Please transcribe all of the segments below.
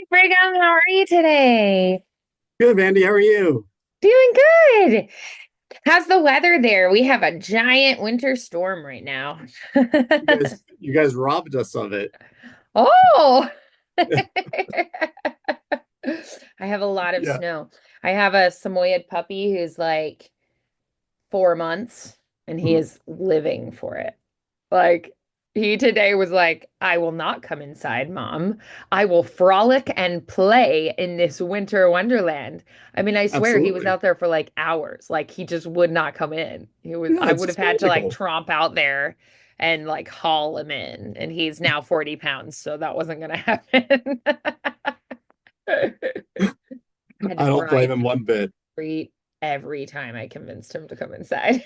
Brigham, how are you today? Good, Andy. How are you? Doing good. How's the weather there? We have a giant winter storm right now. You guys robbed us of it. Oh, I have a lot of Yeah. snow. I have a Samoyed puppy who's like 4 months and he Mhm. is living for it. Like he today was like, I will not come inside, Mom. I will frolic and play in this winter wonderland. I mean, I swear he was Absolutely. out there for like hours. Like he just would not come in. Yeah, I it's would have just had to like magical. tromp out there and like haul him in. And he's now 40 pounds, so that wasn't gonna happen. I had to I don't blame bribe him him one bit. treat every time I convinced him to come inside.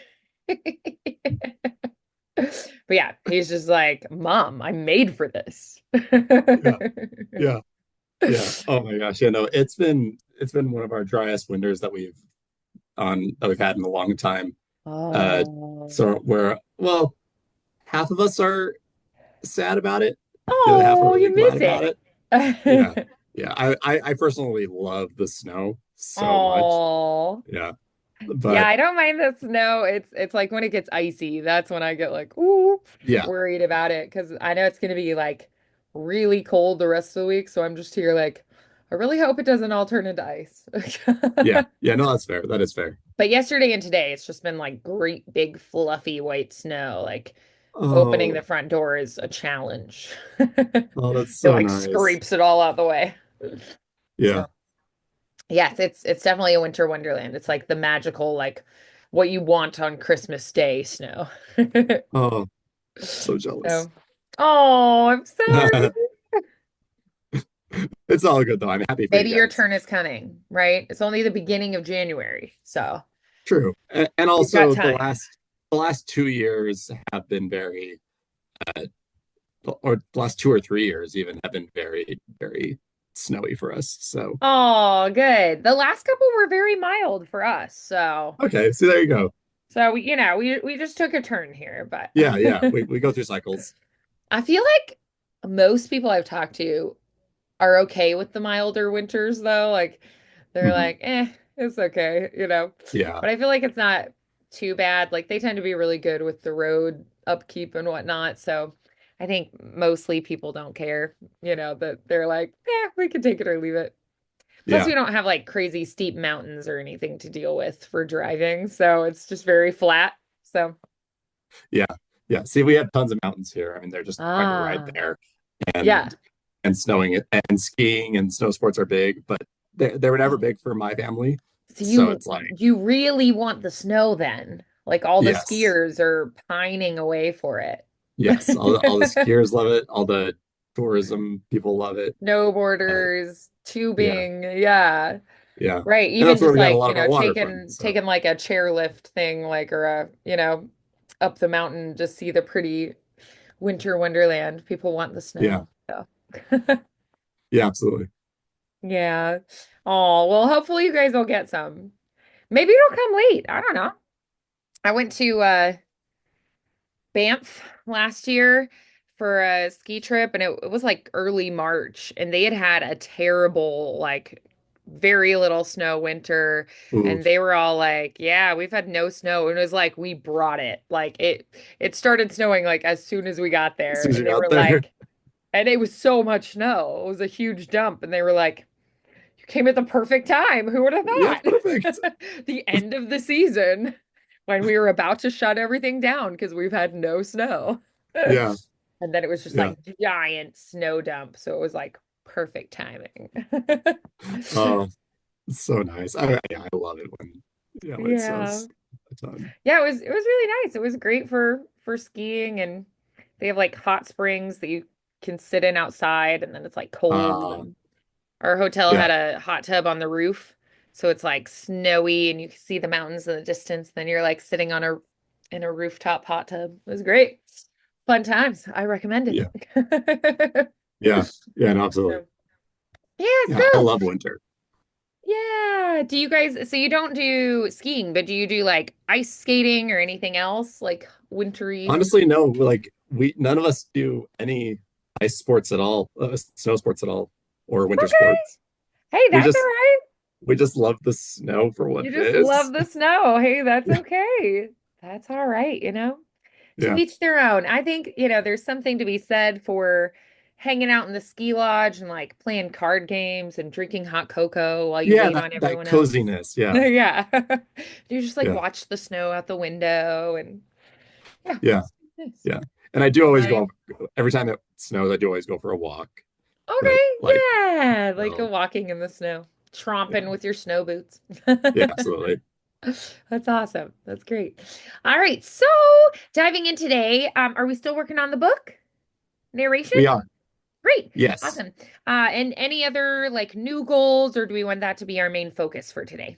But yeah, he's just like, Mom, I'm made for this. Yeah, yeah, yeah. Oh my gosh. Yeah, no, it's been one of our driest winters that we've had in a long time. Uh Oh, so we're well, half of us are sad about it. The other half are oh, really you glad miss about it. it. Yeah. Yeah. I personally love the snow so much. Oh, Yeah. yeah, But I don't mind the snow. It's like when it gets icy, that's when I get like, ooh, yeah, worried about it because I know it's gonna be like really cold the rest of the week. So I'm just here like, I really hope it doesn't all turn into ice. yeah, yeah, no, that's fair. That is fair. But yesterday and today, it's just been like great big fluffy white snow. Like opening the Oh, front door is a challenge. oh, that's It so like nice. scrapes it all out the way. Yeah. So yes, it's definitely a winter wonderland. It's like the magical like what you want on Christmas Day snow. Oh, so jealous. So, oh, I'm sorry. It's all good though. I'm happy for you Maybe your guys. turn is coming, right? It's only the beginning of January, so True. And you've got also the time. last 2 years have been very uh or the last 2 or 3 years even have been very, very snowy for us. So Oh, good. The last couple were very mild for us, so okay, so there you go. we just took a turn here, but Yeah, yeah. We go through cycles. I feel like most people I've talked to are okay with the milder winters though. Like they're Mhm. like, it's okay. Yeah, But I feel like it's not too bad. Like they tend to be really good with the road upkeep and whatnot. So I think mostly people don't care, that they're like, we can take it or leave it. Plus, yeah, we don't have like crazy steep mountains or anything to deal with for driving. So it's just very flat. So, yeah, yeah. See, we have tons of mountains here. I mean, they're just kind of right ah, there. yeah. And snowing and skiing and snow sports are big, but they were never Oh, big for my family. so So you it's like, you really want the snow then? Like all the yes, skiers are pining away for it. yes, all the skiers love it, all the tourism people love it. Uh, Snowboarders, yeah, tubing, yeah. yeah, Right. and Even that's where just we got a like, lot of our water from. taking So like a chairlift thing, like or up the mountain, just see the pretty winter wonderland. People want the yeah, snow. So yeah, absolutely. yeah. Oh, well, hopefully you guys will get some. Maybe it'll come late. I don't know. I went to Banff last year for a ski trip, and it was like early March, and they had had a terrible, like, very little snow winter, and Oof. they were all like, "Yeah, we've had no snow," and it was like we brought it. Like it started snowing like as soon as we got As there, soon as and you're they out were there, like, and it was so much snow, it was a huge dump, and they were like, "You came at the perfect time. Who would have yeah, it's thought?" perfect. The end of the season when we were about to shut everything down because we've had no snow. Yeah, And then it was just yeah. like giant snow dump. So it was like perfect timing. Oh, it's so nice. Yeah, I love it when it Yeah. snows a ton. Yeah, it was really nice. It was great for skiing and they have like hot springs that you can sit in outside and then it's like cold. Uh, And our hotel yeah, had a hot tub on the roof. So it's like snowy and you can see the mountains in the distance. Then you're like sitting on a in a rooftop hot tub. It was great. Fun times. I recommend yeah, it. yeah, yeah, no, absolutely. So, yeah, Yeah, I so love winter. yeah. Do you guys, so you don't do skiing, but do you do like ice skating or anything else like wintry? Honestly, no, like we none of us do any ice sports at all, snow sports at all. or winter Okay. sports. Hey, We that's all just right. we just love the snow for what You it just love is. the snow. Hey, that's okay. That's all right, you know? To Yeah. each their own. I think, there's something to be said for hanging out in the ski lodge and like playing card games and drinking hot cocoa while you Yeah, wait that on that everyone else. coziness. Yeah. Yeah. You just like Yeah. watch the snow out the window and yeah, Yeah. nice. Yeah. And I do What always about you? go every time it snows, I do always go for a walk. But Okay, like, yeah, like a so walking in the snow, tromping yeah. with your snow boots. Yeah, absolutely. That's awesome. That's great. All right, so diving in today, are we still working on the book narration? We are. Great. Yes. Awesome. And any other like new goals, or do we want that to be our main focus for today?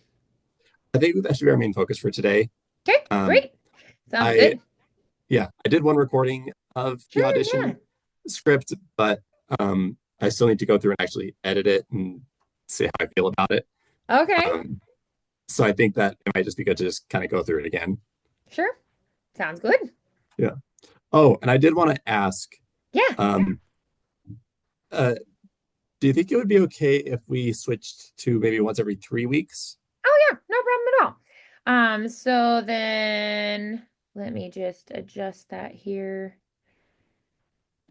I think that should be our main focus for today. Okay, Um, great. Sounds I good. Yeah, I did one recording of the Sure, yeah. audition script, but I still need to go through and actually edit it and see how I feel about it. Okay. Um, so I think that it might just be good to just kind of go through it again. Sure. Sounds good. Yeah. Oh, and I did want to ask, Yeah. um, uh, do you think it would be okay if we switched to maybe once every 3 weeks? Oh yeah, no problem at all. So then let me just adjust that here.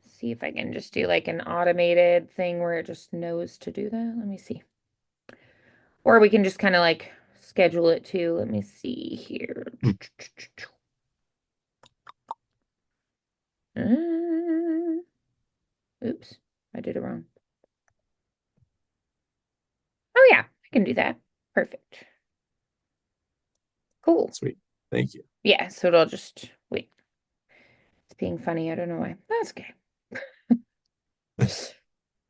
See if I can just do like an automated thing where it just knows to do that. Let me see. Or we can just kind of like schedule it too. Let me see here. Hmm, Uh, oops, I did it wrong. Oh yeah, I can do that. Perfect. Cool. sweet. Thank you. Yeah, so it'll just wait. It's being funny. I don't know why. That's okay.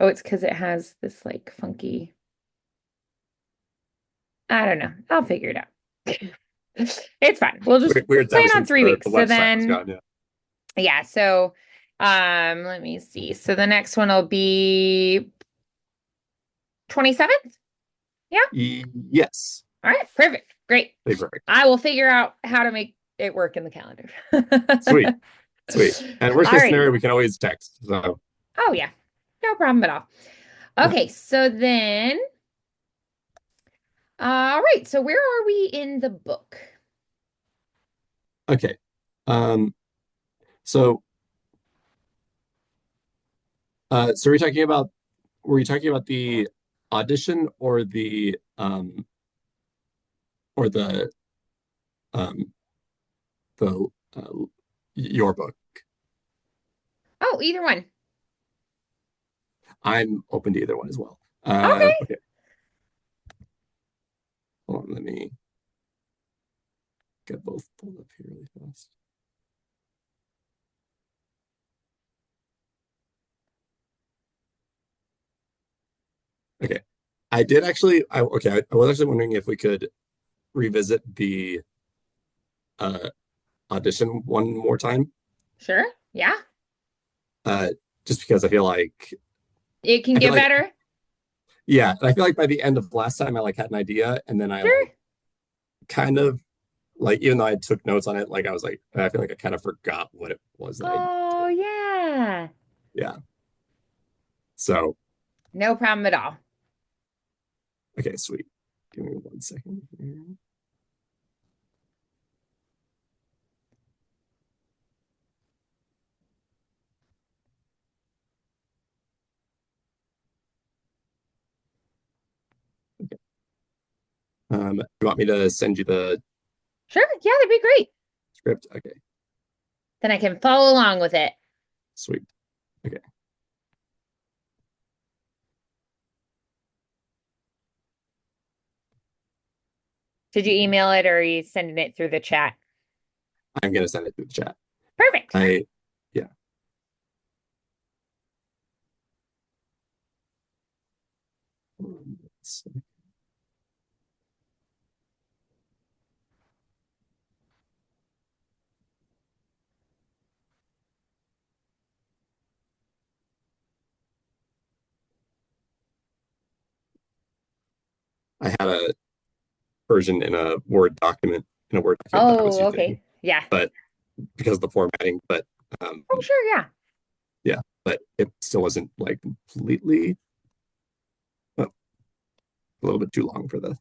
Oh, it's because it has this like funky. I don't know. I'll figure it out. It's fine. We'll just Weird plan ever on since three the weeks. So website was then, gone. Yeah. yeah. So, let me see. So the next one will be 27th. Yeah. Yes. All right. Perfect. Great. Perfect. I will figure out how to make it work in the calendar. Sweet. Sweet. And worst All case righty. scenario, we can always text. So, Oh yeah. No problem at all. yeah. Okay. So then, all right. So where are we in the book? Okay. Um, so, so were you talking about the audition or um, the, your book? Oh, either one. I'm open to either one as well. Okay. Okay. Hold on. Let me get both pulled up here really fast. Okay. I was actually wondering if we could revisit the uh, audition one more time. Sure. Yeah. Uh, just because It can I feel get like, better. yeah, and I feel like by the end of last time, I like had an idea, and then I Sure. like kind of like, even though I took notes on it, like I was like, I feel like I kind of forgot what it was that I Oh, did. yeah. Yeah. So, No problem at all. okay, sweet. Give me 1 second here. You want me to send you the Sure. Yeah, that'd be great. script? Okay, Then I can follow along with it. sweet. Okay, Did you email it or are you sending it through the chat? I'm gonna send it through the chat. Perfect. I, yeah, I had a version in a Word document that I was Oh, using, okay. Yeah. but because of the formatting, but um, Oh, sure. Yeah. yeah, but it still wasn't like completely. a little bit too long for the.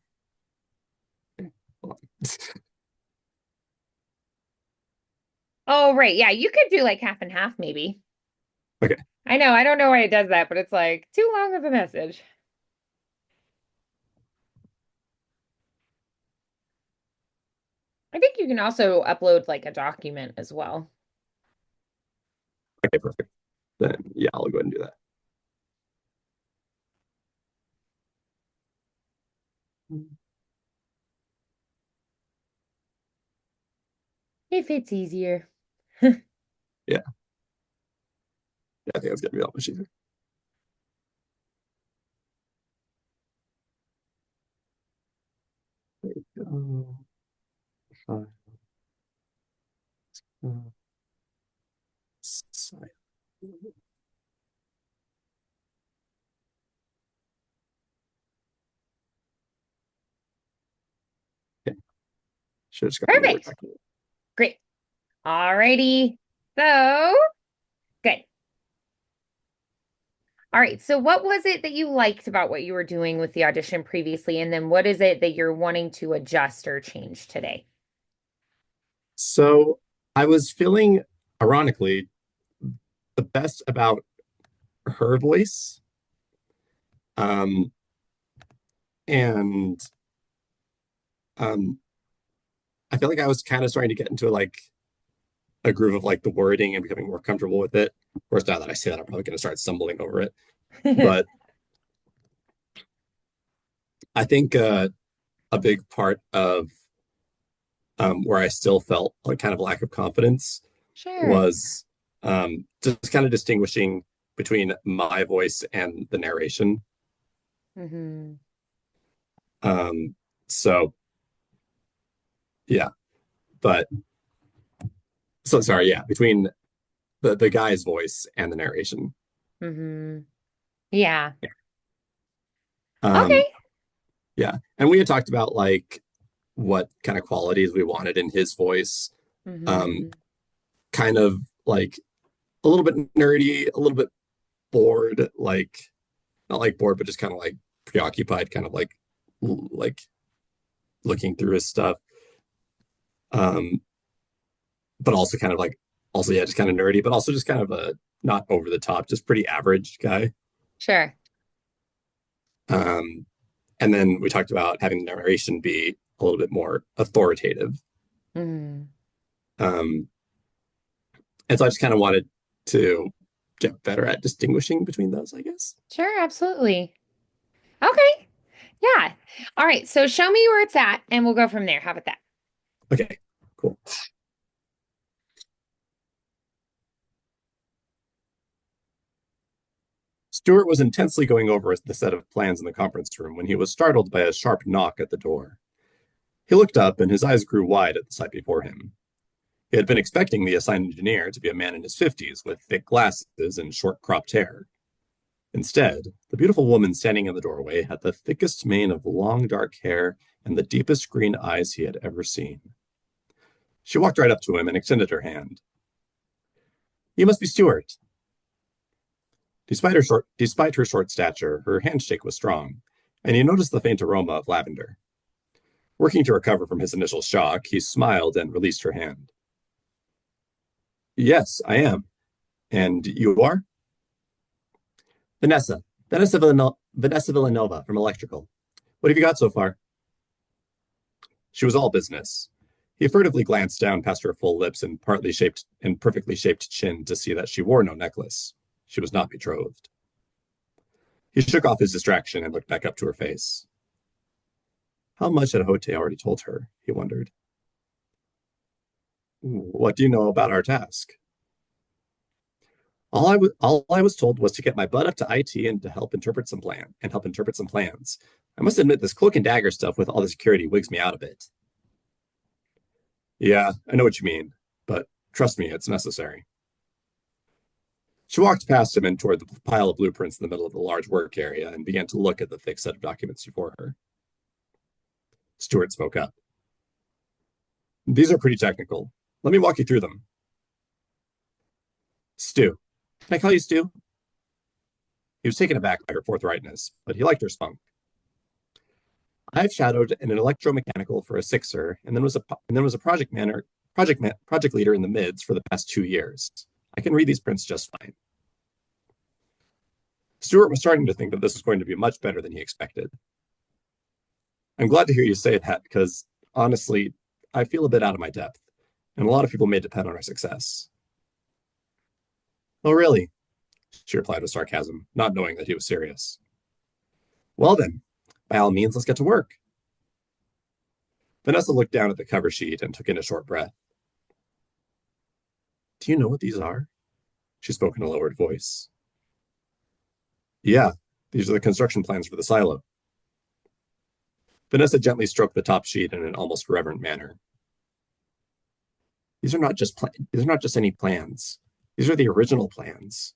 Oh, right. Yeah, you could do like half and half, maybe. Okay, I know. I don't know why it does that, but it's like too long of a message. I think you can also upload like a document as well. okay, perfect. Then yeah, I'll go ahead and do that. If it's easier. Yeah, yeah, I think that's gonna be a lot much easier. There we go. Fine. Side. Okay, should have just gotten the word Perfect. document. Great. Alrighty. So good. All right. So what was it that you liked about what you were doing with the audition previously? And then what is it that you're wanting to adjust or change today? So I was feeling, ironically, the best about her voice. Um, and um, I feel like I was kind of starting to get into like a groove of like the wording and becoming more comfortable with it. Of course, now that I say that, I'm probably going to start stumbling over it. But I think a big part of where I still felt like kind of lack of confidence Sure. was just kind of distinguishing between my voice and the narration. Hmm. Um, so yeah, but so sorry, yeah, between the guy's voice and the narration. Hmm. Yeah. Um, Okay. yeah, and we had talked about like what kind of qualities we wanted in his voice. Um, Hmm. kind of like a little bit nerdy, a little bit bored, like not like bored, but just kind of like preoccupied, kind of like looking through his stuff. Um, but also kind of like also yeah, just kind of nerdy, but also just kind of a not over the top, just pretty average guy. Sure. Um, and then we talked about having the narration be a little bit more authoritative. Hmm. Um, and so I just kind of wanted to get better at distinguishing between those, I guess. Sure, absolutely. Okay. Yeah. All right. So show me where it's at and we'll go from there. How about that? Okay, cool. Stuart was intensely going over the set of plans in the conference room when he was startled by a sharp knock at the door. He looked up and his eyes grew wide at the sight before him. He had been expecting the assigned engineer to be a man in his 50s with thick glasses and short cropped hair. Instead, the beautiful woman standing in the doorway had the thickest mane of long dark hair and the deepest green eyes he had ever seen. She walked right up to him and extended her hand. You must be Stuart. Despite her short stature, her handshake was strong, and he noticed the faint aroma of lavender. Working to recover from his initial shock, he smiled and released her hand. Yes, I am. And you are? Vanessa. Vanessa Villanova from Electrical. What have you got so far? She was all business. He furtively glanced down past her full lips and partly shaped and perfectly shaped chin to see that she wore no necklace. She was not betrothed. He shook off his distraction and looked back up to her face. How much had Hote already told her? He wondered. What do you know about our task? All I was told was to get my butt up to IT and to help interpret some plans. I must admit this cloak and dagger stuff with all the security wigs me out a bit. Yeah, I know what you mean, but trust me, it's necessary. She walked past him and toward the pile of blueprints in the middle of the large work area and began to look at the thick set of documents before her. Stuart spoke up. These are pretty technical. Let me walk you through them. Stu. Can I call you Stu? He was taken aback by her forthrightness, but he liked her spunk. I've shadowed an electromechanical for a sixer, and then was a project leader in the mids for the past 2 years. I can read these prints just fine. Stuart was starting to think that this was going to be much better than he expected. I'm glad to hear you say that because honestly, I feel a bit out of my depth, and a lot of people may depend on our success. Oh, really? She replied with sarcasm, not knowing that he was serious. Well, then, by all means, let's get to work. Vanessa looked down at the cover sheet and took in a short breath. Do you know what these are? She spoke in a lowered voice. Yeah, these are the construction plans for the silo. Vanessa gently stroked the top sheet in an almost reverent manner. These are not just any plans. These are the original plans.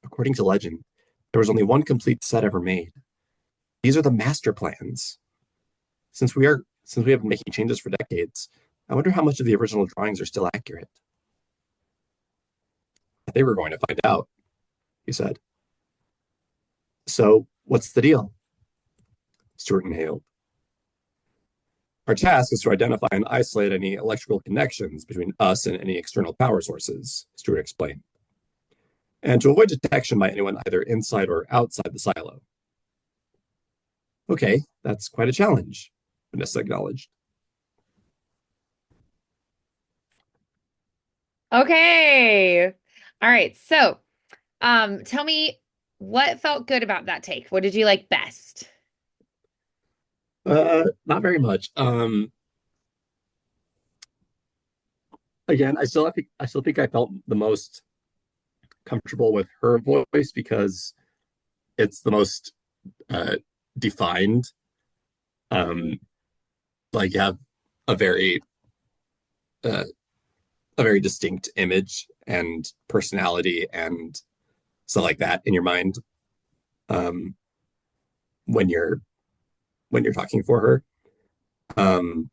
According to legend, there was only one complete set ever made. These are the master plans. Since we have been making changes for decades, I wonder how much of the original drawings are still accurate. They were going to find out, he said. So, what's the deal? Stuart inhaled. Our task is to identify and isolate any electrical connections between us and any external power sources, Stuart explained, and to avoid detection by anyone either inside or outside the silo. Okay, that's quite a challenge, Vanessa acknowledged. Okay. All right. So, tell me what felt good about that take. What did you like best? Not very much. Again, I still think I felt the most comfortable with her voice because it's the most uh, defined. Um, like you have a very uh, a very distinct image and personality and stuff like that in your mind um, when you're talking for her. Um,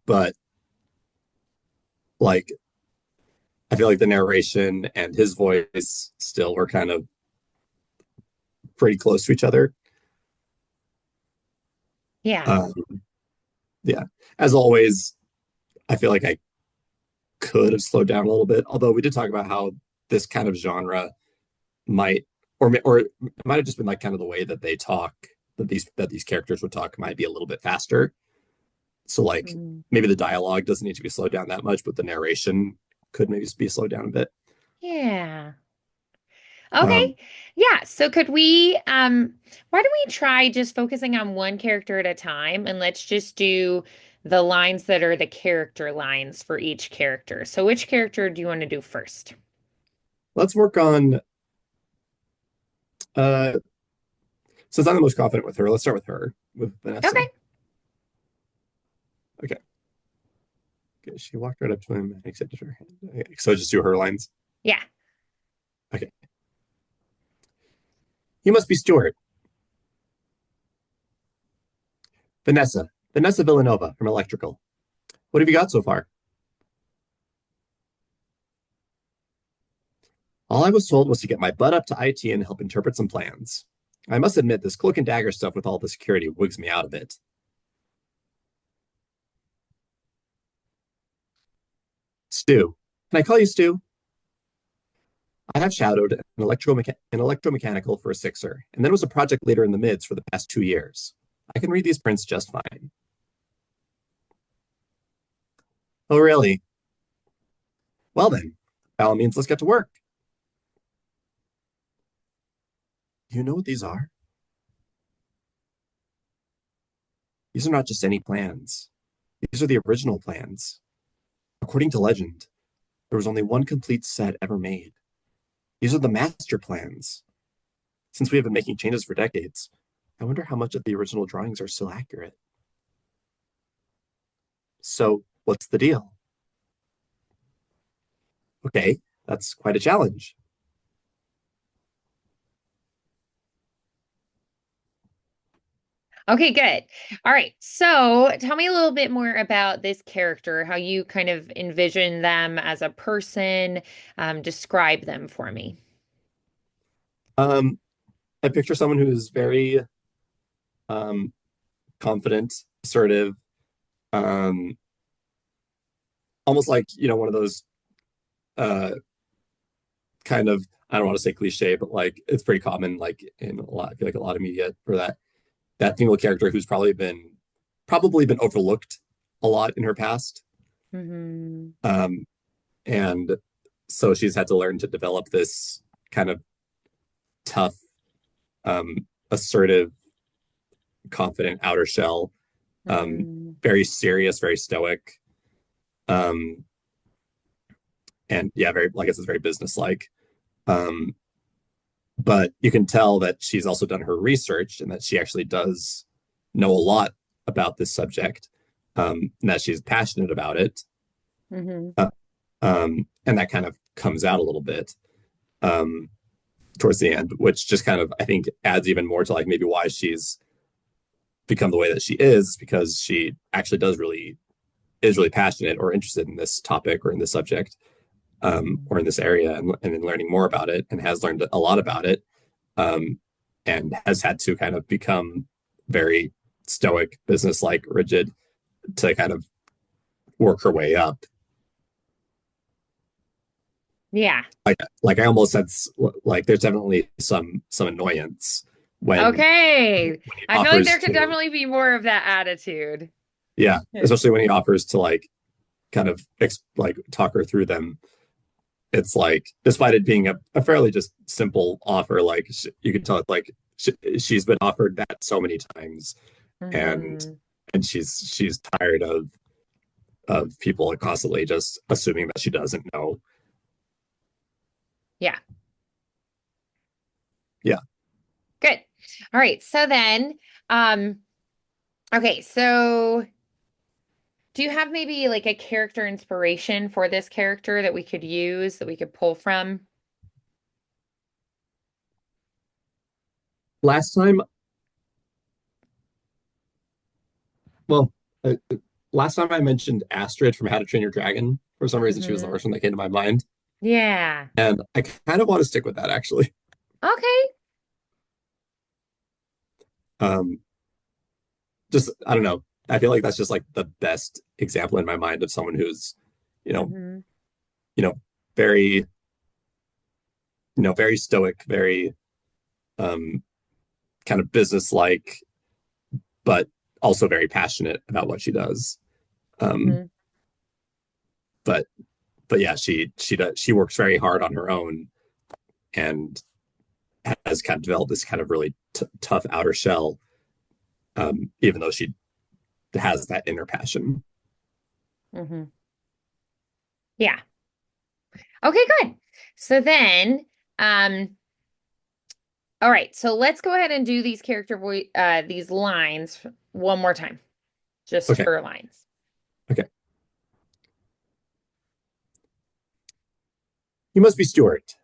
but like I feel like the narration and his voice still were kind of pretty close to each other. Yeah. Um, yeah, as always, I feel like I could have slowed down a little bit. Although we did talk about how this kind of genre might, or it might have just been like kind of the way that they talk, that these characters would talk might be a little bit faster. So like Mm. maybe the dialogue doesn't need to be slowed down that much, but the narration could maybe be slowed down a bit. Yeah. Okay. Um, Yeah. So could we why don't we try just focusing on one character at a time and let's just do the lines that are the character lines for each character. So which character do you want to do first? let's work on uh since I'm the most confident with her, let's start with her, with Vanessa. Okay. Okay. Okay. She walked right up to him and accepted her hand. Okay, so just do her lines. Yeah. Okay. You must be Stuart. Vanessa. Vanessa Villanova from Electrical. What have you got so far? All I was told was to get my butt up to IT and help interpret some plans. I must admit, this cloak and dagger stuff with all the security wigs me out a bit. Stu. Can I call you Stu? I have shadowed an electromechanical for a sixer, and then was a project leader in the mids for the past 2 years. I can read these prints just fine. Oh, really? Well, then, by all means, let's get to work. You know what these are? These are not just any plans. These are the original plans. According to legend, there was only one complete set ever made. These are the master plans. Since we have been making changes for decades, I wonder how much of the original drawings are still accurate. So, what's the deal? Okay, that's quite a challenge. Okay, good. All right. So tell me a little bit more about this character, how you kind of envision them as a person. Describe them for me. Um, I picture someone who is very um, confident, assertive, um, almost like, one of those uh, kind of, I don't want to say cliche, but like it's pretty common, like in a lot, I feel like a lot of media for that female character who's probably been overlooked a lot in her past. Hmm. Um, and so she's had to learn to develop this kind of tough, assertive, confident outer shell, Hmm. very serious, very stoic, um, and yeah, very, like I guess, it's very businesslike. Um, but you can tell that she's also done her research and that she actually does know a lot about this subject, and that she's passionate about it. Hmm. Uh, and that kind of comes out a little bit um, towards the end, which just kind of, I think, adds even more to like maybe why she's become the way that she is, because she actually is really passionate or interested in this topic or in this subject, or in this area, and in learning more about it, and has learned a lot about it, um, and has had to kind of become very stoic, business-like, rigid to kind of work her way up. Yeah. Like I almost sense like there's definitely some annoyance Okay. when he I feel like offers there could to, definitely be more of that attitude. yeah, especially when he offers to like kind of like talk her through them. It's like, despite it being a fairly just simple offer, like you can tell it like she's been offered that so many times, and Hmm. she's tired of people constantly just assuming that she doesn't know. Yeah. Yeah. Good. All right. So then, um, okay, so do you have maybe like a character inspiration for this character that we could use, that we could pull from? Last time, well, uh, last time I mentioned Astrid from How to Train Your Dragon. For some reason, she was the Hmm. first one that came to my mind, Yeah. and I kind of want to stick with that actually. Okay. Um, just I don't know. I feel like that's just like the best example in my mind of someone who's, you know, Hmm. you know, very, very stoic, very um, kind of business-like, but also very passionate about what she does. Um, Hmm. but yeah, she works very hard on her own, and has kind of developed this kind of really tough outer shell, even though she has that inner passion. Hmm. Yeah. Okay, good. So then, um, all right, so let's go ahead and do these character voice these lines one more time, just Okay, her lines. okay. You must be Stuart.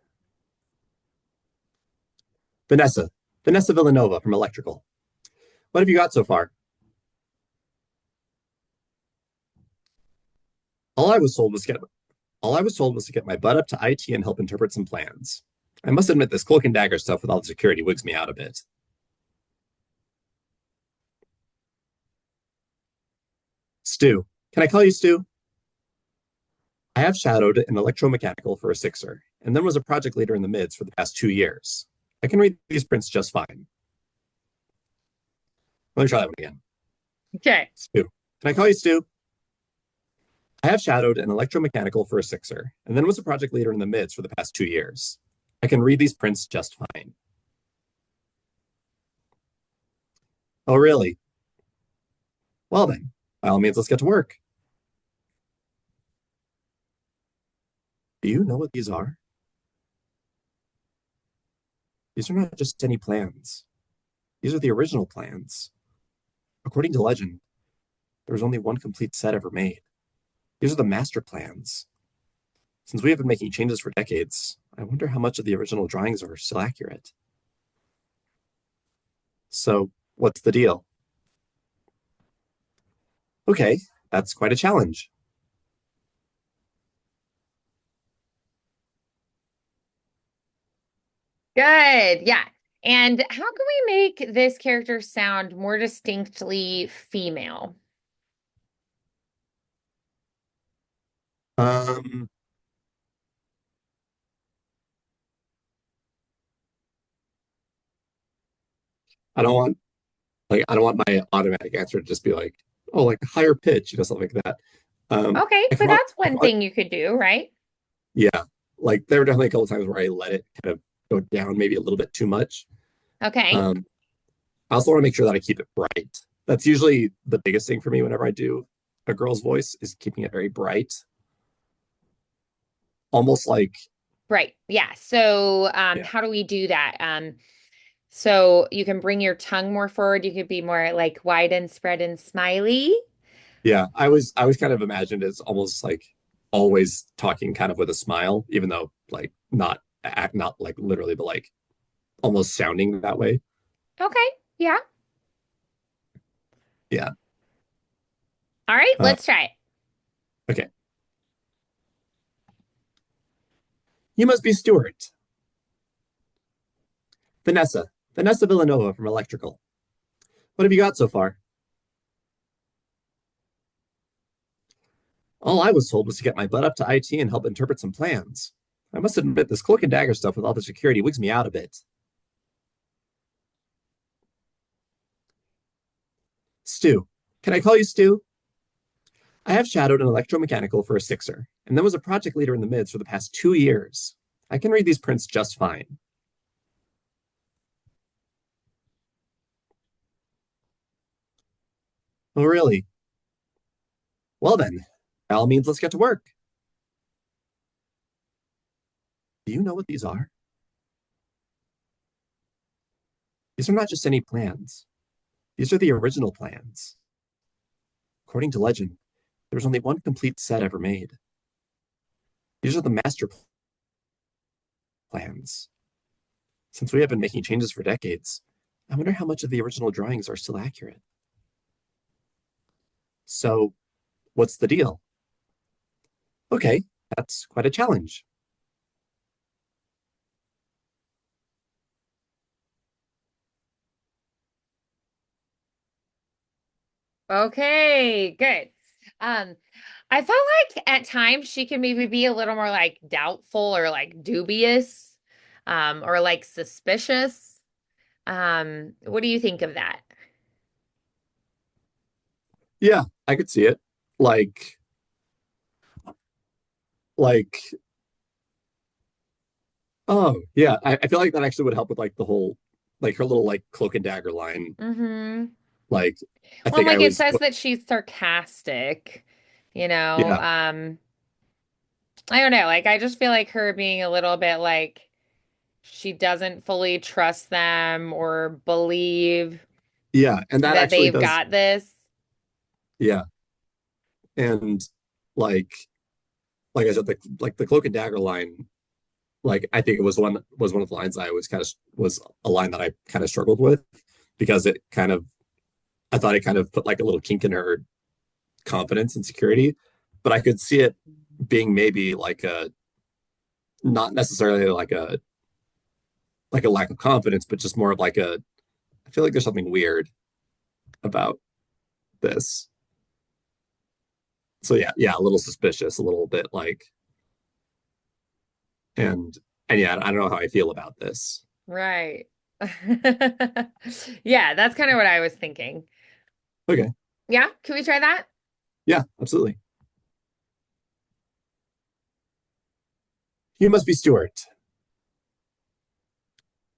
Vanessa. Vanessa Villanova from Electrical. What have you got so far? All I was told was get all I was told was to get my butt up to IT and help interpret some plans. I must admit this cloak and dagger stuff with all the security wigs me out a bit. Stu. Can I call you Stu? I have shadowed an electromechanical for a sixer, and then was a project leader in the mids for the past 2 years. I can read these prints just fine. Let me try that one again. Okay. Stu. Can I call you Stu? I have shadowed an electromechanical for a sixer, and then was a project leader in the mids for the past 2 years. I can read these prints just fine. Oh, really? Well then, by all means, let's get to work. Do you know what these are? These are not just any plans. These are the original plans. According to legend, there was only one complete set ever made. These are the master plans. Since we have been making changes for decades, I wonder how much of the original drawings are still accurate. So, what's the deal? Okay, that's quite a challenge. Good. Yeah. And how can we make this character sound more distinctly female? Um, I don't want I don't want my automatic answer to just be like, oh, like higher pitch, something like that. Okay, I but come up, that's one thing you could do, right? yeah, like there were definitely a couple times where I let it kind of go down maybe a little bit too much. Okay. Um, I also want to make sure that I keep it bright. That's usually the biggest thing for me whenever I do a girl's voice is keeping it very bright, almost like Right. Yeah. So, yeah, how do we do that? So you can bring your tongue more forward. You could be more like wide and spread and smiley. yeah. I was kind of imagined as almost like always talking kind of with a smile, even though like not like literally, but like almost sounding that way. Okay. Yeah. Yeah. All right. Uh, Let's try it. okay. You must be Stuart. Vanessa. Vanessa Villanova from Electrical. What have you got so far? All I was told was to get my butt up to IT and help interpret some plans. I must admit, this cloak and dagger stuff with all the security wigs me out a bit. Stu. Can I call you Stu? I have shadowed an electromechanical for a sixer, and then was a project leader in the mids for the past 2 years. I can read these prints just fine. Oh, really? Well then, by all means, let's get to work. Do you know what these are? These are not just any plans. These are the original plans. According to legend, there was only one complete set ever made. These are the master plans. Since we have been making changes for decades, I wonder how much of the original drawings are still accurate. So, what's the deal? Okay, that's quite a challenge. Okay. Good. Um, I felt like at times she could maybe be a little more like doubtful or like dubious, or like suspicious. What do you think of that? Yeah, I could see it. Like, like, oh, yeah, I feel like that actually would help with like the whole, like her little like cloak and dagger line. Mm-hmm. Like, I Well, think I like it was, says that she's sarcastic, you know. yeah, I don't know. Like I just feel like her being a little bit like she doesn't fully trust them or believe yeah, and that that actually they've does, got this. yeah, and like, like I said, like the cloak and dagger line, like I think it was one of the lines I was kind of was a line that I kind of struggled with because it kind of I thought it kind of put like a little kink in her confidence and security, but I could see it being maybe like a not necessarily like a lack of confidence, but just more of like a I feel like there's something weird about this. So yeah, yeah, a little suspicious, a little bit like and and yeah, I don't know how I feel about this. Right. Yeah, that's kind of what I was thinking. Okay. Yeah, can we try that? Yeah, absolutely. You must be Stuart.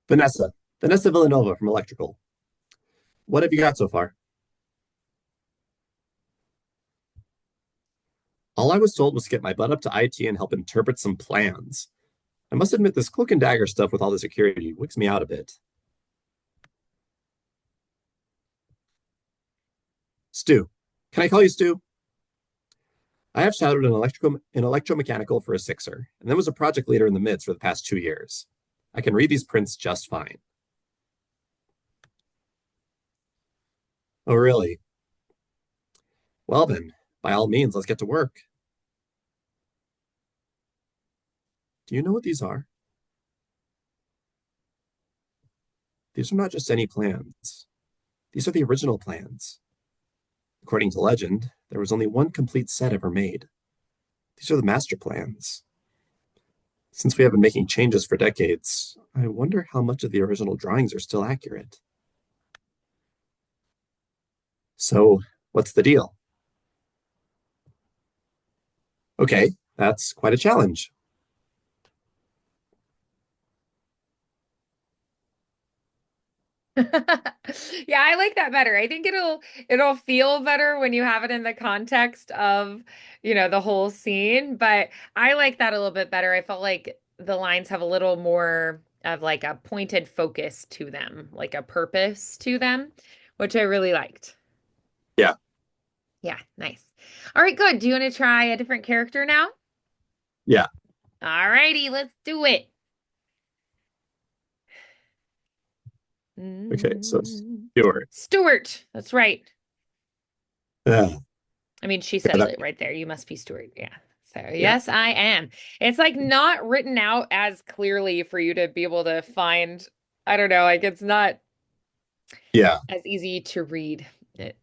Vanessa. Vanessa Villanova from Electrical. What have you got so far? All I was told was to get my butt up to IT and help interpret some plans. I must admit, this cloak and dagger stuff with all the security wicks me out a bit. Stu. Can I call you Stu? I have shadowed an electromechanical for a sixer, and then was a project leader in the mids for the past 2 years. I can read these prints just fine. Oh, really? Well, then, by all means, let's get to work. Do you know what these are? these are not just any plans. These are the original plans. According to legend, there was only one complete set ever made. These are the master plans. Since we have been making changes for decades, I wonder how much of the original drawings are still accurate. So, what's the deal? Okay, that's quite a challenge. Yeah, I like that better. I think it'll feel better when you have it in the context of, the whole scene, but I like that a little bit better. I felt like the lines have a little more of like a pointed focus to them, like a purpose to them, which I really liked. Yeah, Yeah, nice. All right, good. Do you want to try a different character now? yeah. All righty, let's do it. Okay, so Mm. Stuart. Stuart, that's right. Uh, I mean, she yeah, says it right there. You must be Stuart. Yeah. So, yeah, yes, I am. It's like not written out as clearly for you to be able to find. I don't know, like it's not yeah, as easy to read,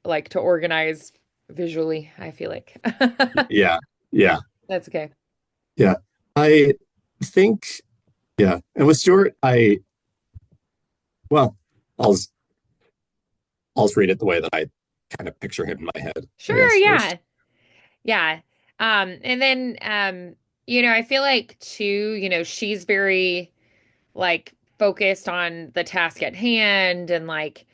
like to organize visually, I feel like. yeah, yeah, That's okay. yeah. I think, yeah. And with Stuart, well, I'll I'll just read it the way that I kind of picture him in my head, I Sure, guess, first. yeah. Yeah. And then I feel like too, she's very like focused on the task at hand and like,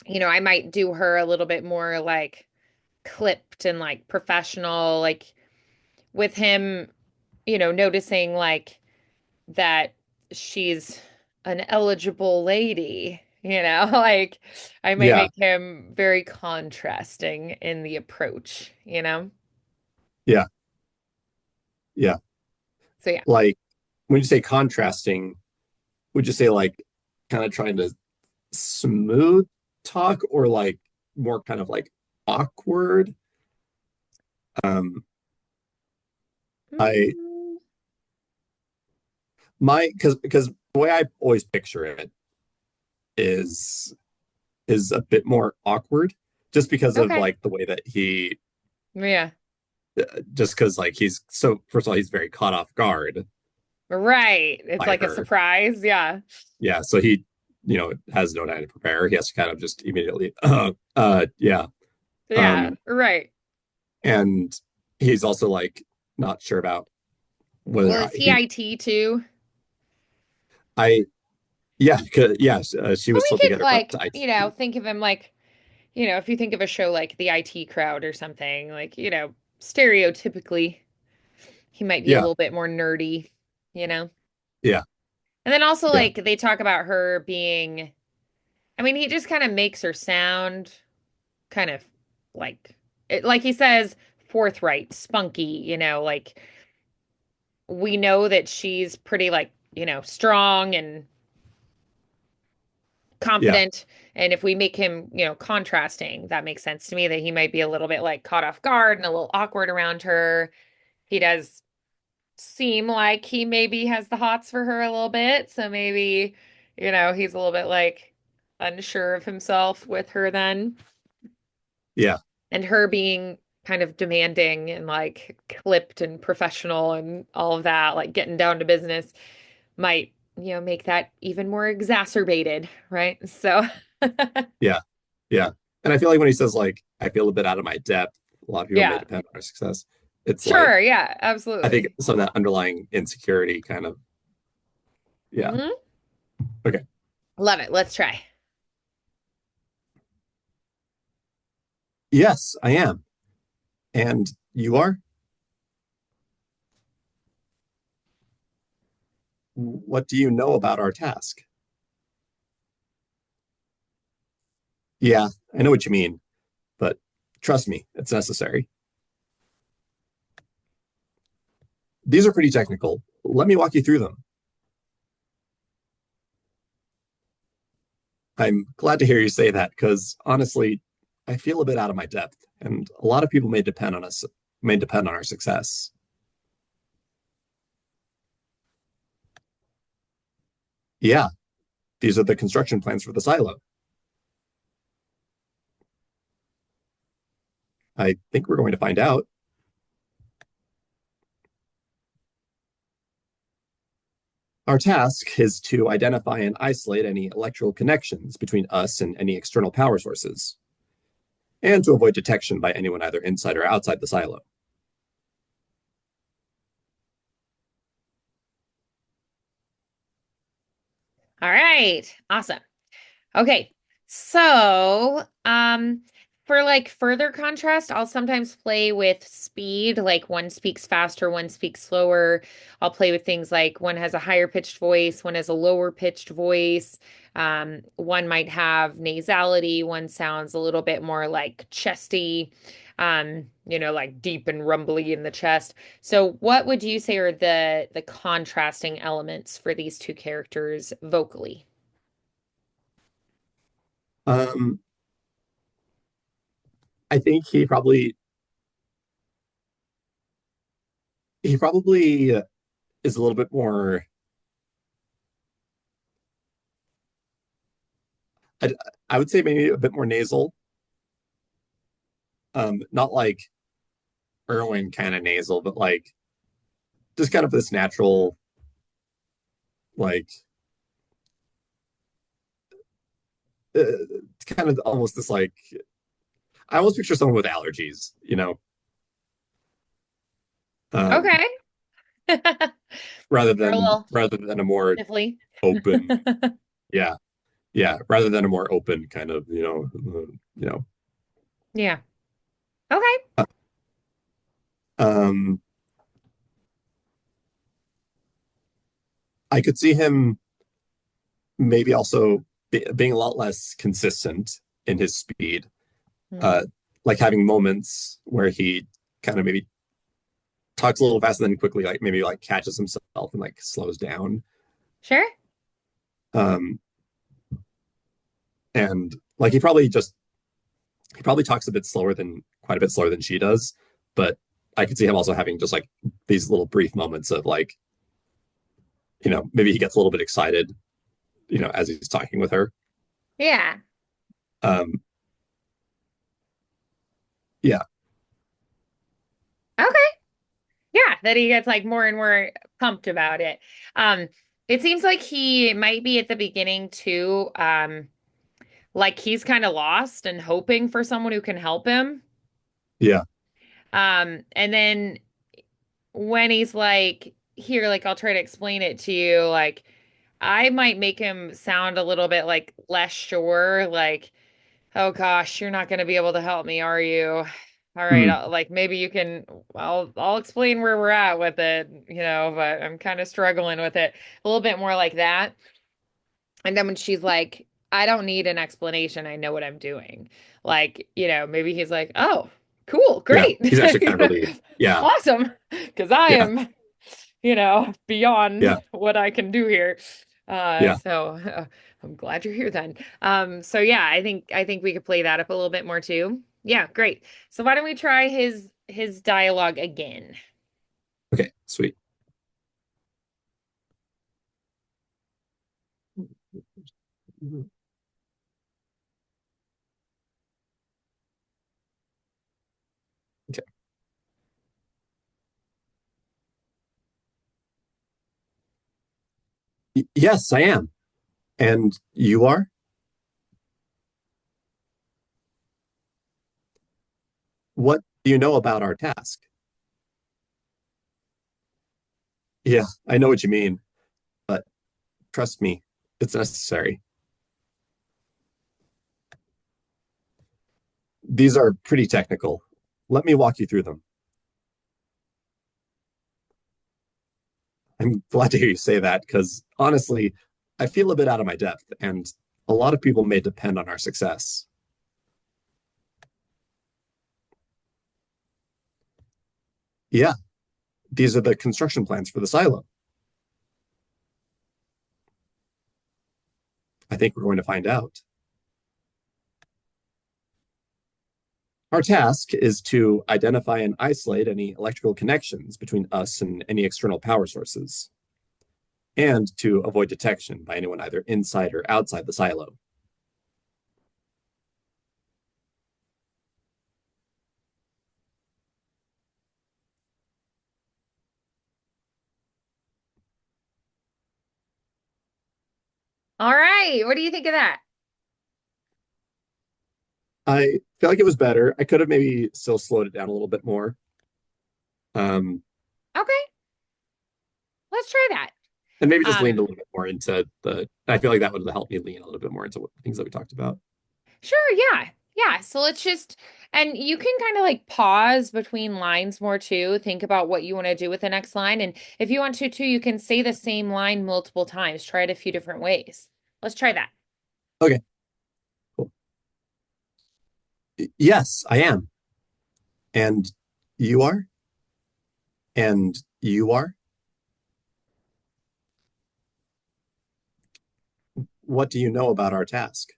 I might do her a little bit more like clipped and like professional, like with him, noticing like that she's an eligible lady, like I might Yeah, make him very contrasting in the approach. yeah, yeah. So yeah. Like when you say contrasting, would you say like kind of trying to smooth talk or like more kind of like awkward? Um, I Mm, my because the way I always picture it is a bit more awkward just because of okay. like the way that he Yeah. just because like he's so first of all he's very caught off guard Right. It's by like a her. surprise. Yeah. Yeah, so he has no time to prepare. He has to kind of just immediately yeah. Yeah. Um Right. and he's also like not sure about Well, whether is he he IT too? I yeah, yes, she But was we told to could get her up to like, IT. think of him like, if you think of a show like the IT Crowd or something, like, stereotypically he might be a Yeah, little bit more nerdy. yeah, And then also yeah, like they talk about her being, I mean, he just kind of makes her sound kind of like like he says, forthright, spunky, like we know that she's pretty like, strong and yeah, confident. And if we make him, contrasting, that makes sense to me that he might be a little bit like caught off guard and a little awkward around her. He does seem like he maybe has the hots for her a little bit. So maybe, he's a little bit like unsure of himself with her then. yeah, And her being kind of demanding and like clipped and professional and all of that, like getting down to business might, make that even more exacerbated, right? So, yeah, yeah. And I feel like when he says like I feel a bit out of my depth, a lot of people may yeah, depend on our success. It's like sure. Yeah, I think absolutely. some of that underlying insecurity kind of yeah. Hmm. Okay. Love it. Let's try. Yes, I am. And you are? What do you know about our task? Yeah, I know what you mean, but trust me, it's necessary. These are pretty technical. Let me walk you through them. I'm glad to hear you say that because honestly, I feel a bit out of my depth, and a lot of people may depend on our success. Yeah, These are the construction plans for the silo. I think we're going to find out. Our task is to identify and isolate any electrical connections between us and any external power sources, and to avoid detection by anyone either inside or outside the silo. All right. Awesome. Okay. So, for like further contrast, I'll sometimes play with speed, like one speaks faster, one speaks slower. I'll play with things like one has a higher pitched voice, one has a lower pitched voice. One might have nasality, one sounds a little bit more like chesty, like deep and rumbly in the chest. So, what would you say are the contrasting elements for these two characters vocally? Um, I think he probably is a little bit more. I, I would say maybe a bit more nasal. Not like Irwin kind of nasal, but like just kind of this natural, like kind of almost this like I almost picture someone with allergies, um, Okay. rather They're a than little rather than a more sniffly. open, yeah, yeah, rather than a more open kind of, Yeah. Okay. um, I could see him maybe also being a lot less consistent in his speed, Hmm. uh, like having moments where he kind of maybe talks a little faster, then quickly like maybe like catches himself and like slows down. Sure. Um, and like he probably talks a bit slower than quite a bit slower than she does, but I could see him also having just like these little brief moments of like, maybe he gets a little bit excited, as he's talking with her. Yeah. Um, yeah, Okay. Yeah, that he gets like more and more pumped about it. Um, it seems like he might be at the beginning too, like he's kind of lost and hoping for someone who can help him. yeah, And then when he's like, here, like I'll try to explain it to you, like I might make him sound a little bit like less sure, like oh gosh, you're not going to be able to help me, are you? All right, mm, like maybe you can I'll explain where we're at with it, but I'm kind of struggling with it. A little bit more like that. And then when she's like, I don't need an explanation. I know what I'm doing. Like, maybe he's like, "Oh, cool, yeah. great. He's actually kind of really, yeah, Awesome, because I yeah, am beyond yeah, what I can do here. yeah. So I'm glad you're here then. So yeah, I think we could play that up a little bit more too. Yeah, great. So why don't we try his dialogue again? Okay, sweet. Okay. Yes, I am. And you are? What do you know about our task? Yeah, I know what you mean, but trust me, it's necessary. These are pretty technical. Let me walk you through them. I'm glad to hear you say that because honestly, I feel a bit out of my depth, and a lot of people may depend on our success. Yeah, these are the construction plans for the silo. I think we're going to find out. Our task is to identify and isolate any electrical connections between us and any external power sources, and to avoid detection by anyone either inside or outside the silo. All right. What do you think of that? I feel like it was better. I could have maybe still slowed it down a little bit more. Um, Okay, let's try that. and maybe just leaned a Um, little bit more into I feel like that would have helped me lean a little bit more into things that we talked about. sure, yeah. Yeah, so let's just, and you can kind of like pause between lines more too. Think about what you want to do with the next line. And if you want to too, you can say the same line multiple times. Try it a few different ways. Let's try that. Okay, cool. Yes, I am. And you are? And you are? What do you know about our task?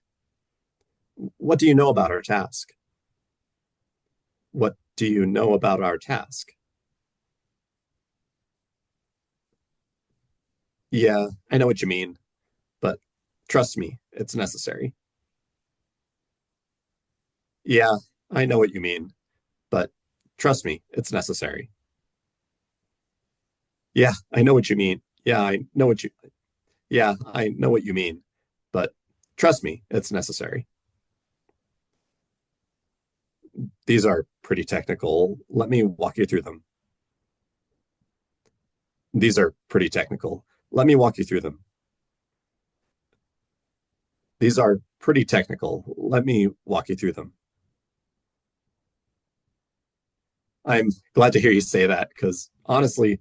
What do you know about our task? What do you know about our task? Yeah, I know what you mean, but trust me, it's necessary. Yeah, I know what you mean, but trust me, it's necessary. Yeah, I know what you mean. Yeah, I know what you mean, but trust me, it's necessary. These are pretty technical. Let me walk you through them. These are pretty technical. Let me walk you through them. These are pretty technical. Let me walk you through them. I'm glad to hear you say that because honestly,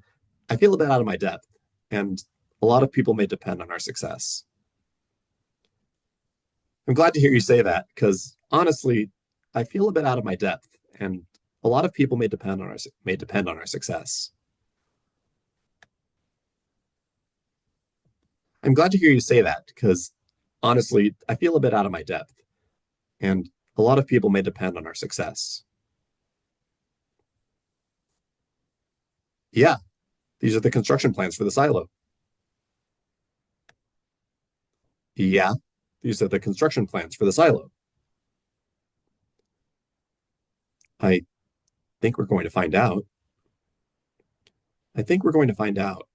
I feel a bit out of my depth, and a lot of people may depend on our success. I'm glad to hear you say that because honestly, I feel a bit out of my depth, and a lot of people may depend on our success. I'm glad to hear you say that because honestly, I feel a bit out of my depth, and a lot of people may depend on our success. Yeah, these are the construction plans for the silo. Yeah, these are the construction plans for the silo. I think we're going to find out. I think we're going to find out.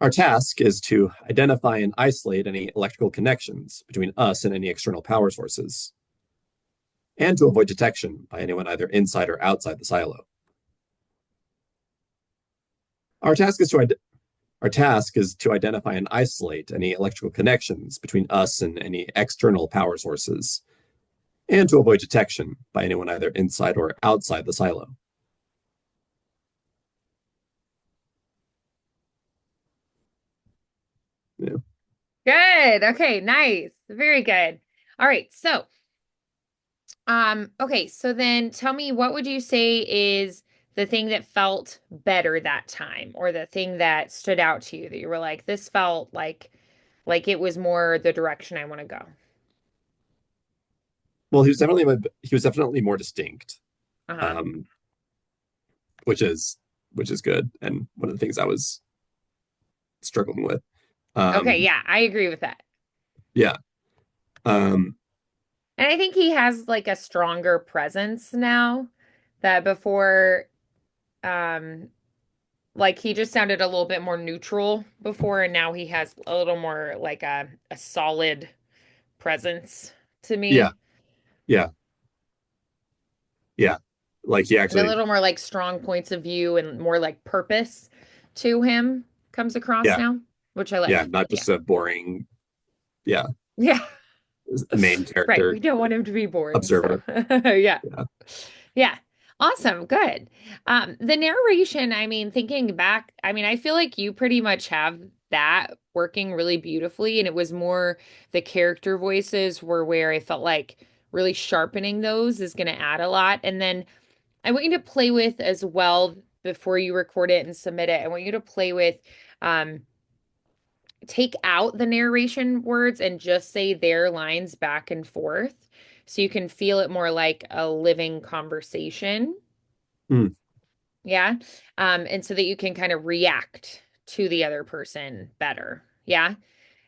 Our task is to identify and isolate any electrical connections between us and any external power sources, and to avoid detection by anyone either inside or outside the silo. Our task is to our task is to identify and isolate any electrical connections between us and any external power sources, and to avoid detection by anyone either inside or outside the silo. Yeah. Good. Okay, nice. Very good. All right. So, okay, so then tell me what would you say is the thing that felt better that time or the thing that stood out to you that you were like, this felt like it was more the direction I want to go. Well, he was definitely more distinct, Uh-huh. um, which is good, and one of the things I was struggling with. Okay, Um, yeah, I agree with that. yeah, um, And I think he has like a stronger presence now that before um like he just sounded a little bit more neutral before and now he has a little more like a solid presence to yeah, me yeah, yeah. Like he and a actually, little more like strong points of view and more like purpose to him comes across yeah, now, which I yeah, like. not Yeah. just a boring, yeah, Yeah. main Right. character We don't want him to be boring. So, observer. yeah. Yeah. Yeah. Awesome. Good. The narration, I mean, thinking back, I mean, I feel like you pretty much have that working really beautifully. And it was more the character voices were where I felt like really sharpening those is going to add a lot. And then I want you to play with as well before you record it and submit it. I want you to play with um take out the narration words and just say their lines back and forth so you can feel it more like a living conversation. Mm. Yeah. And so that you can kind of react to the other person better. Yeah.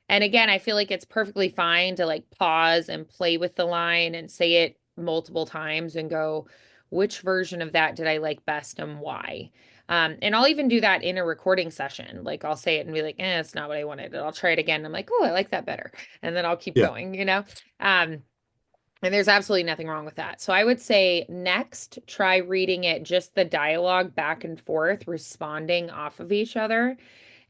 And again, I feel like it's perfectly fine to like pause and play with the line and say it multiple times and go, which version of that did I like best and why? And I'll even do that in a recording session. Like I'll say it and be like, it's not what I wanted. And I'll try it again. I'm like, oh, I like that better. And then I'll keep Yeah. going, you know? Um, and there's absolutely nothing wrong with that. So I would say next, try reading it just the dialogue back and forth, responding off of each other,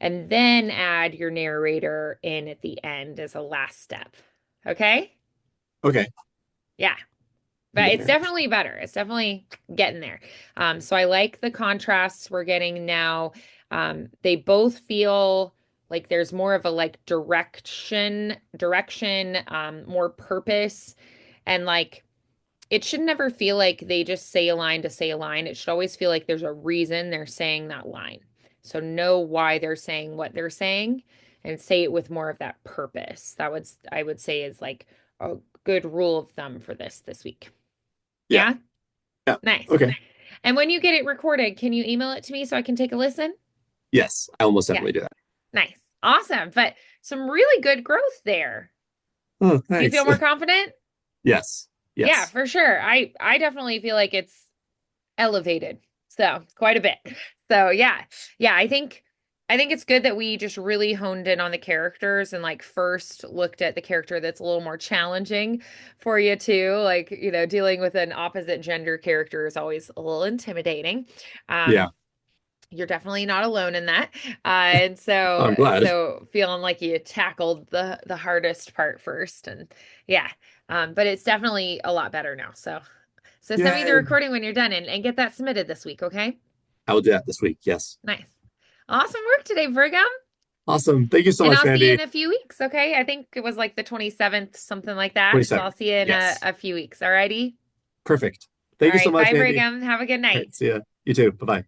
and then add your narrator in at the end as a last step. Okay? Okay. Yeah. I'm But getting it's there. definitely better. It's definitely getting there. So I like the contrasts we're getting now. They both feel like there's more of a like direction, more purpose, and like it should never feel like they just say a line to say a line. It should always feel like there's a reason they're saying that line. So know why they're saying what they're saying and say it with more of that purpose. That would I would say is like a good rule of thumb for this week. Yeah. Yeah? Yeah. Nice. Okay. And when you get it recorded, can you email it to me so I can take a listen? Yes, I almost Yeah. definitely do that. Nice. Awesome. But some really good growth there. Oh, Do you thanks. feel more confident? Yes. Yeah, Yes. for sure. I definitely feel like it's elevated. So quite a bit. So yeah. Yeah, I think it's good that we just really honed in on the characters and like first looked at the character that's a little more challenging for you too. Like, dealing with an opposite gender character is always a little intimidating. Yeah. You're definitely not alone in that. And I'm so glad. so feeling like you tackled the hardest part first. And yeah. But it's definitely a lot better now. So send me the Yay. recording when you're done and get that submitted this week, okay? I will do that this week. Yes. Nice. Awesome work today, Brigham. Awesome. Thank you so And much, I'll see you Mandy. in a few weeks, okay? I think it was like the 27th, something like that. So I'll 27th. see you in a, Yes. a few weeks. All righty. Perfect. All Thank you so right. much, Bye, Mandy. Brigham. Have a good All night. right. See ya. You too. Bye bye.